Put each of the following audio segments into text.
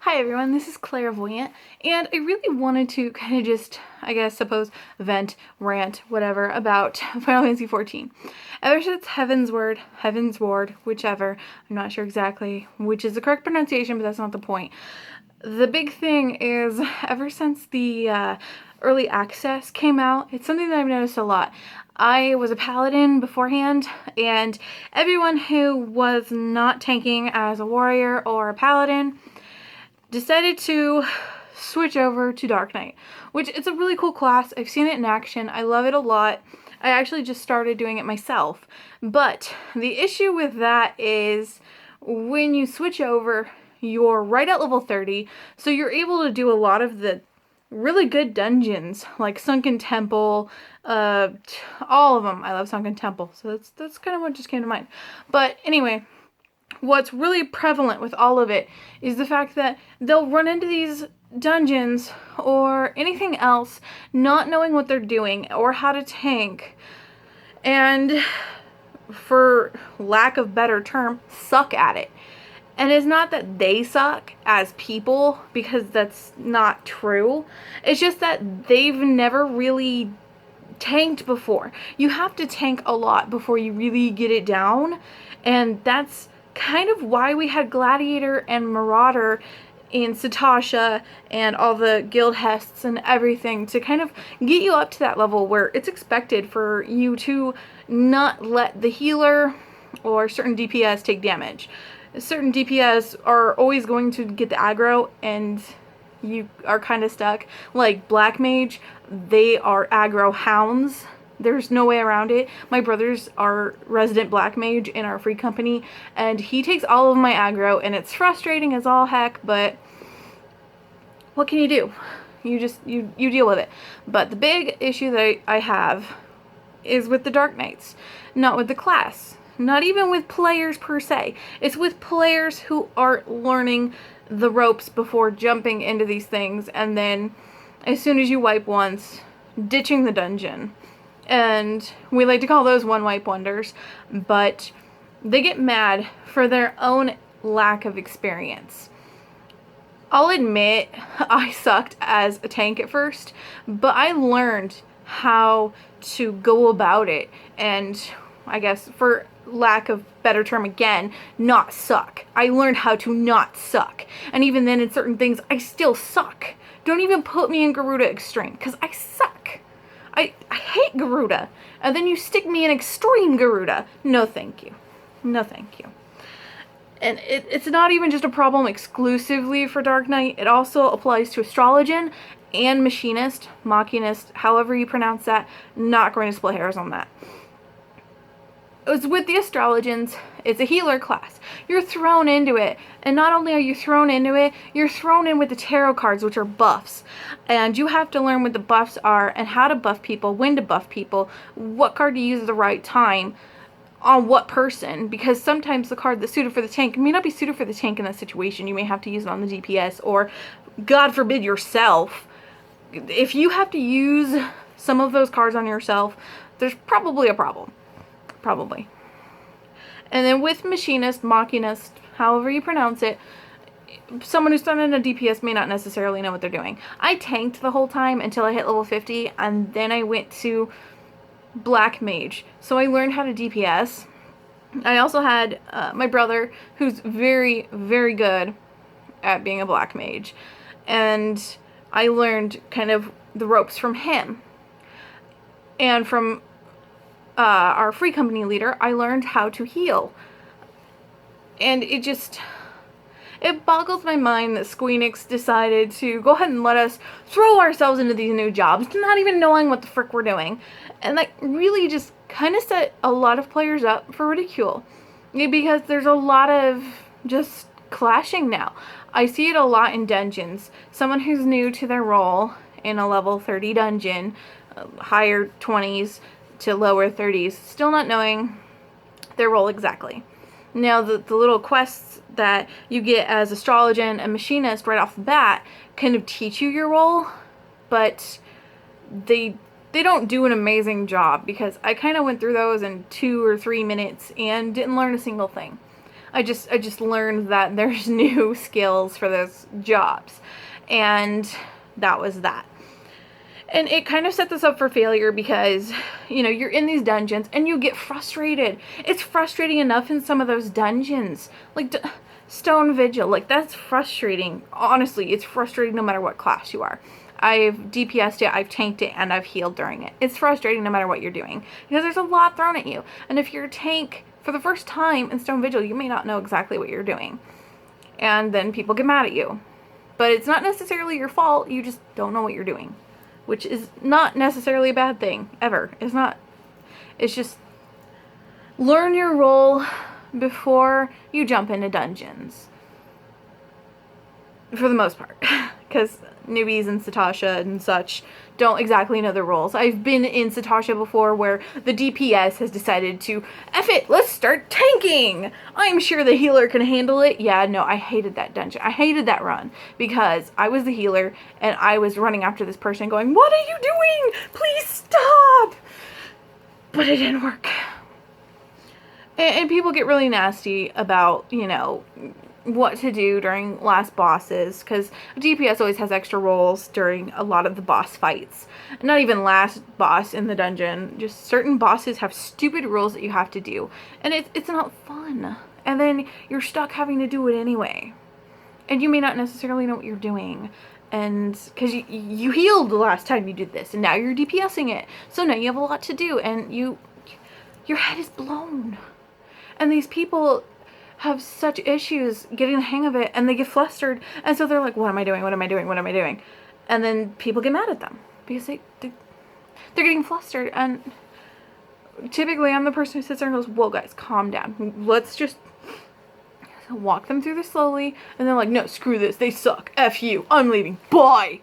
Hi everyone, this is Claravoyant, and I really wanted to kind of just, vent, rant, whatever, about Final Fantasy XIV. Ever since Heaven's Ward, whichever, I'm not sure exactly which is the correct pronunciation, but that's not the point. The big thing is, ever since the early access came out, it's something that I've noticed a lot. I was a paladin beforehand, and everyone who was not tanking as a warrior or a paladin decided to switch over to Dark Knight, which it's a really cool class. I've seen it in action. I love it a lot. I actually just started doing it myself. But the issue with that is when you switch over, you're right at level 30, so you're able to do a lot of the really good dungeons, like Sunken Temple, all of them. I love Sunken Temple, so that's kind of what just came to mind. But anyway, what's really prevalent with all of it is the fact that they'll run into these dungeons or anything else not knowing what they're doing or how to tank, and for lack of better term, suck at it. And it's not that they suck as people, because that's not true. It's just that they've never really tanked before. You have to tank a lot before you really get it down, and that's kind of why we had Gladiator and Marauder in Satasha and all the guild hests and everything, to kind of get you up to that level where it's expected for you to not let the healer or certain DPS take damage. Certain DPS are always going to get the aggro and you are kind of stuck. Like Black Mage, they are aggro hounds. There's no way around it. My brothers are resident Black Mage in our free company, and he takes all of my aggro, and it's frustrating as all heck, but what can you do? You deal with it. But the big issue that I have is with the Dark Knights, not with the class. Not even with players per se. It's with players who aren't learning the ropes before jumping into these things, and then as soon as you wipe once, ditching the dungeon. And we like to call those one wipe wonders, but they get mad for their own lack of experience. I'll admit I sucked as a tank at first, but I learned how to go about it, and I guess for lack of better term again, not suck. I learned how to not suck. And even then, in certain things, I still suck. Don't even put me in Garuda Extreme, because I suck. I hate Garuda. And then you stick me in Extreme Garuda. No thank you. No thank you. And it's not even just a problem exclusively for Dark Knight. It also applies to Astrologian and Machinist, Machinist, however you pronounce that. Not going to split hairs on that. It's with the Astrologians, it's a healer class. You're thrown into it, and not only are you thrown into it, you're thrown in with the tarot cards, which are buffs. And you have to learn what the buffs are, and how to buff people, when to buff people, what card to use at the right time, on what person, because sometimes the card that's suited for the tank may not be suited for the tank in that situation. You may have to use it on the DPS, or, God forbid, yourself. If you have to use some of those cards on yourself, there's probably a problem. Probably. And then with Machinist, Machinist, however you pronounce it, someone who's done in a DPS may not necessarily know what they're doing. I tanked the whole time until I hit level 50, and then I went to Black Mage. So I learned how to DPS. I also had my brother, who's very, very good at being a Black Mage. And I learned kind of the ropes from him. And from our free company leader, I learned how to heal. And it boggles my mind that Squeenix decided to go ahead and let us throw ourselves into these new jobs, not even knowing what the frick we're doing. And that really just kind of set a lot of players up for ridicule. Because there's a lot of just clashing now. I see it a lot in dungeons. Someone who's new to their role in a level 30 dungeon, higher 20s, to lower 30s, still not knowing their role exactly. Now, the little quests that you get as Astrologian and Machinist right off the bat kind of teach you your role, but they don't do an amazing job, because I kind of went through those in 2 or 3 minutes and didn't learn a single thing. I just learned that there's new skills for those jobs. And that was that. And it kind of set this up for failure because, you know, you're in these dungeons and you get frustrated. It's frustrating enough in some of those dungeons. Like Stone Vigil, like that's frustrating. Honestly, it's frustrating no matter what class you are. I've DPS'd it, I've tanked it, and I've healed during it. It's frustrating no matter what you're doing because there's a lot thrown at you. And if you're a tank for the first time in Stone Vigil, you may not know exactly what you're doing. And then people get mad at you. But it's not necessarily your fault, you just don't know what you're doing. Which is not necessarily a bad thing, ever. It's not. It's just learn your role before you jump into dungeons. For the most part. Because newbies in Satasha and such don't exactly know their roles. I've been in Satasha before where the DPS has decided to, F it, let's start tanking! I'm sure the healer can handle it. Yeah, no, I hated that dungeon. I hated that run because I was the healer and I was running after this person going, what are you doing? Please stop! But it didn't work. And people get really nasty about, you know, what to do during last bosses, because DPS always has extra roles during a lot of the boss fights. Not even last boss in the dungeon, just certain bosses have stupid rules that you have to do, and it's not fun. And then you're stuck having to do it anyway. And you may not necessarily know what you're doing. And because you healed the last time you did this, and now you're DPSing it. So now you have a lot to do, and your head is blown. And these people have such issues getting the hang of it, and they get flustered, and so they're like, what am I doing? What am I doing? What am I doing? And then people get mad at them because they're getting flustered. And typically I'm the person who sits there and goes, whoa guys, calm down. Let's just walk them through this slowly. And they're like, no, screw this. They suck. F you. I'm leaving. Bye.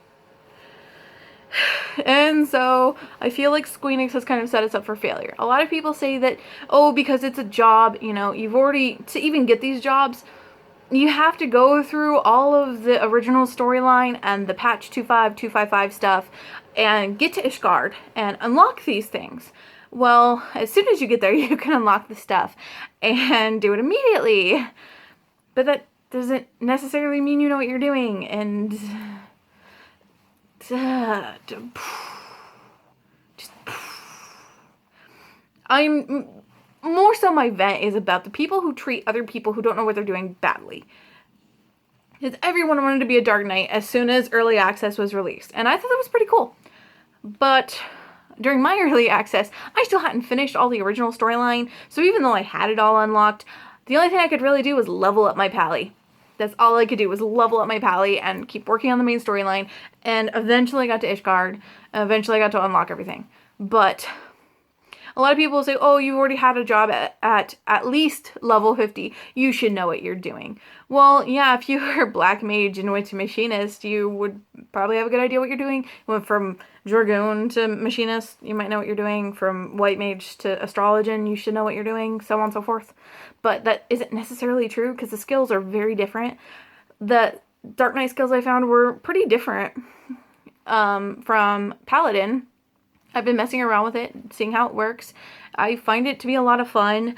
And so I feel like Squeenix has kind of set us up for failure. A lot of people say that, oh, because it's a job, you know, you've already, to even get these jobs, you have to go through all of the original storyline and the patch 2.5, 2.55 stuff and get to Ishgard and unlock these things. Well, as soon as you get there, you can unlock the stuff and do it immediately. But that doesn't necessarily mean you know what you're doing, and I'm more so my vent is about the people who treat other people who don't know what they're doing badly. Because everyone wanted to be a Dark Knight as soon as early access was released, and I thought that was pretty cool. But during my early access, I still hadn't finished all the original storyline, so even though I had it all unlocked, the only thing I could really do was level up my pally. That's all I could do was level up my pally and keep working on the main storyline, and eventually I got to Ishgard, and eventually I got to unlock everything. But a lot of people say, oh, you've already had a job at least level 50. You should know what you're doing. Well, yeah, if you were Black Mage and went to Machinist, you would probably have a good idea what you're doing. You went from Dragoon to Machinist, you might know what you're doing. From White Mage to Astrologian, you should know what you're doing, so on and so forth. But that isn't necessarily true because the skills are very different. The Dark Knight skills I found were pretty different from Paladin. I've been messing around with it, seeing how it works. I find it to be a lot of fun.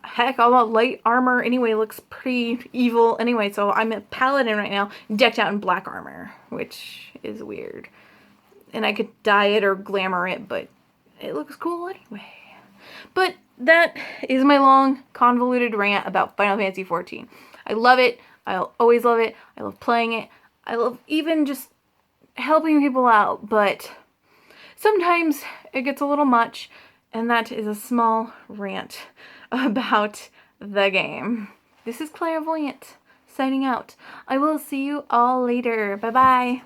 Heck, all that light armor anyway looks pretty evil anyway, so I'm a Paladin right now, decked out in black armor, which is weird. And I could dye it or glamour it, but it looks cool anyway. But that is my long, convoluted rant about Final Fantasy XIV. I love it. I'll always love it. I love playing it. I love even just helping people out, but sometimes it gets a little much, and that is a small rant about the game. This is Claravoyant, signing out. I will see you all later. Bye-bye.